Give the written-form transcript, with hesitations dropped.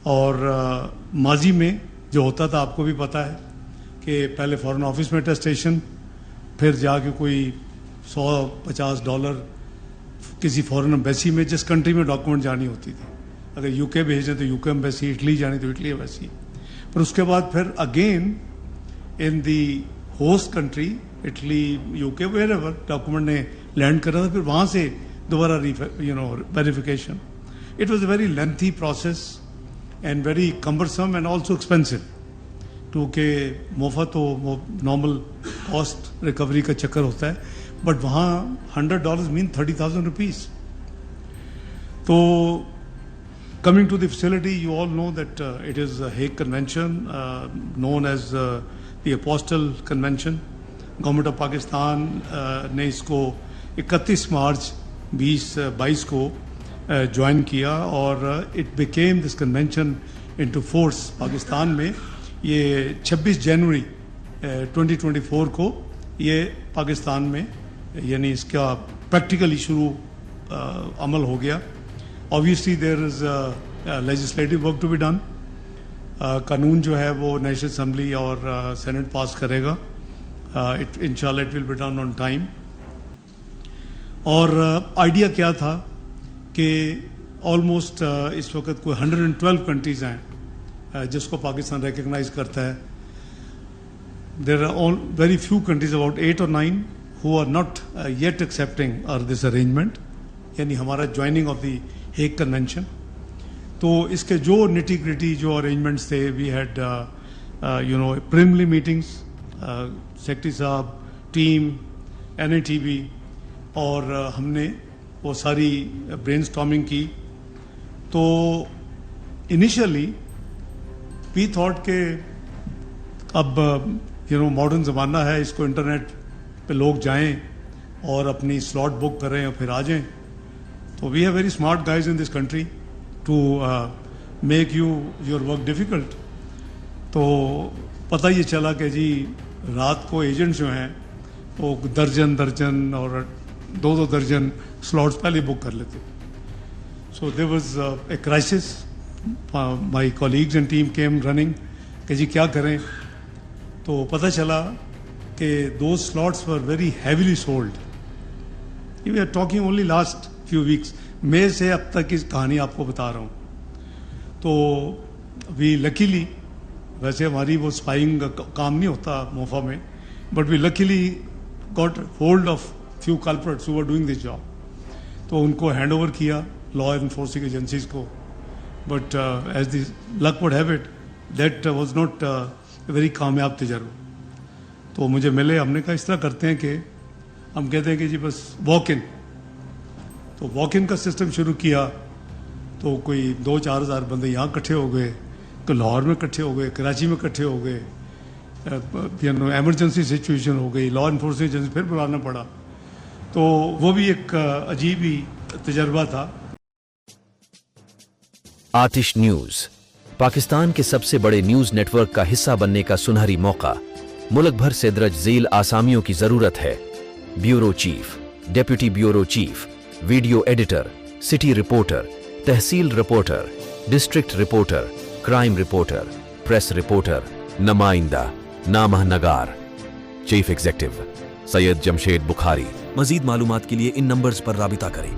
اور ماضی میں جو ہوتا تھا آپ کو بھی پتہ ہے کہ پہلے فارن آفس میں ٹیسٹیشن، پھر جا کے کوئی $150 کسی فارن ایمبیسی میں، جس کنٹری میں ڈاکومنٹ جانی ہوتی تھی، اگر یو کے بھیجیں تو یو کے ایمبیسی، اٹلی جانی تو اٹلی ایمبیسی، پھر اس کے بعد پھر again in the host country Italy, you کے، ویئر ایور ڈاکومنٹ نے لینڈ کرا تھا، پھر وہاں سے دوبارہ verification. It was a very lengthy process and very cumbersome and also expensive, کیونکہ موفا تو نارمل کاسٹ ریکوری کا چکر ہوتا ہے، بٹ وہاں $100 مین 30,000 روپیز. تو coming to the facility, you all know that it is a Hague Convention, known as the Apostle Convention. Government of Pakistan نے اس کو 31 مارچ 2022 کو جوائن کیا، اور it became this convention into force Pakistan میں. یہ 26 جنوری 2024 کو یہ پاکستان میں یعنی اس کا پریکٹیکلی شروع عمل ہو گیا. Obviously there is legislative work to be done. قانون جو ہے وہ نیشنل اسمبلی اور سینٹ پاس کرے گا. انشاءاللہ it will be done on time. اور آئیڈیا کیا تھا کہ آلموسٹ اس وقت کوئی 112 کنٹریز ہیں جس کو پاکستان ریکگنائز کرتا ہے. There are very few countries, about 8 or 9, who are not yet accepting this arrangement, یعنی ہمارا joining of the Hague convention. تو اس کے جو نٹی گریٹی جو ارینجمنٹس تھے، وی ہیڈ پریملی میٹنگس، سیکرٹری صاحب، ٹیم، NITB، اور ہم نے وہ ساری برین اسٹارمنگ کی. تو انیشلی وی تھاٹ کہ اب ماڈرن زمانہ ہے، اس کو انٹرنیٹ پہ لوگ جائیں اور اپنی سلاٹ بک کریں اور پھر آ جائیں. تو we have very smart guys in this country to make your work difficult. تو پتہ یہ چلا کہ جی رات کو ایجنٹس جو ہیں وہ درجن اور 2 درجن سلاٹس پہلے بک کر لیتے. So there was a crisis. My colleagues and team came running کہ جی کیا کریں. تو پتہ چلا کہ those slots were very heavily sold. We are talking only last few weeks, مئی سے اب تک کی کہانی آپ کو بتا رہا ہوں. تو وی لکیلی، ویسے ہماری وہ اسپائنگ کا کام نہیں ہوتا موفا میں، but we luckily got hold of few culprits who were doing this job. تو ان کو ہینڈ اوور کیا لا انفورسنگ ایجنسیز کو. But as the luck would have it, that was not very کامیاب تجربہ. تو مجھے ملے، ہم نے کہا اس طرح کرتے ہیں کہ ہم کہتے ہیں کہ جی بس واک ان. تو واک ان کا سسٹم شروع کیا. تو کوئی 2-4 ہزار بندے یہاں اکٹھے ہو گئے، تو لاہور میں اکٹھے ہو گئے، کراچی میں اکٹھے ہو گئے. ایمرجنسی سچویشن ہو گئی، لا انفورسنگ ایجنسی پھر بلانا پڑا. تو وہ بھی ایک عجیب ہی تجربہ تھا. آتش نیوز پاکستان کے سب سے بڑے نیوز نیٹ ورک کا حصہ بننے کا سنہری موقع. ملک بھر سے درج ذیل آسامیوں کی ضرورت ہے: bureau chief, deputy bureau chief, video editor, city reporter, تحصیل reporter, district reporter, crime reporter, press reporter, نمائندہ، نامہ نگار. Chief executive Syed Jamshed Bukhari. مزید معلومات کے لیے ان نمبرز پر رابطہ کریں.